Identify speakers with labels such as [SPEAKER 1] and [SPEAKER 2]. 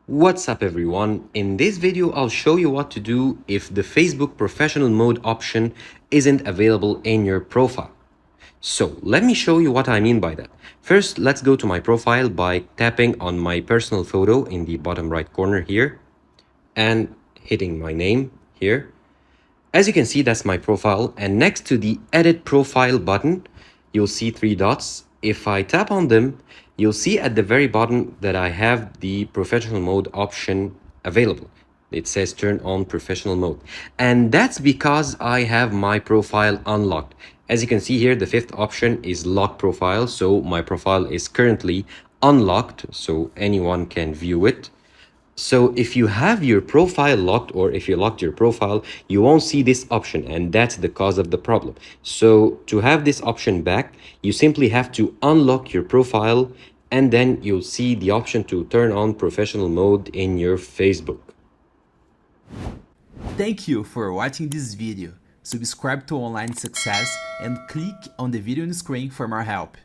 [SPEAKER 1] What's up everyone? In this video I'll show you what to do if the Facebook professional mode option isn't available in your profile. So let me show you what I mean by that. First, let's go to my profile by tapping on my personal photo in the bottom right corner here and hitting my name here. As you can see, that's my profile, and next to the edit profile button you'll see three dots. If I tap on them, you'll see at the very bottom that I have the professional mode option available. It says turn on professional mode, and that's because I have my profile unlocked. As you can see here, the fifth option is lock profile, so my profile is currently unlocked so anyone can view it. So if you have your profile locked, or if you locked your profile, you won't see this option, and that's the cause of the problem. So to have this option back, you simply have to unlock your profile, and then you'll see the option to turn on professional mode in your Facebook.
[SPEAKER 2] Thank you for watching this video. Subscribe to Online Success and click on the video on the screen for more help.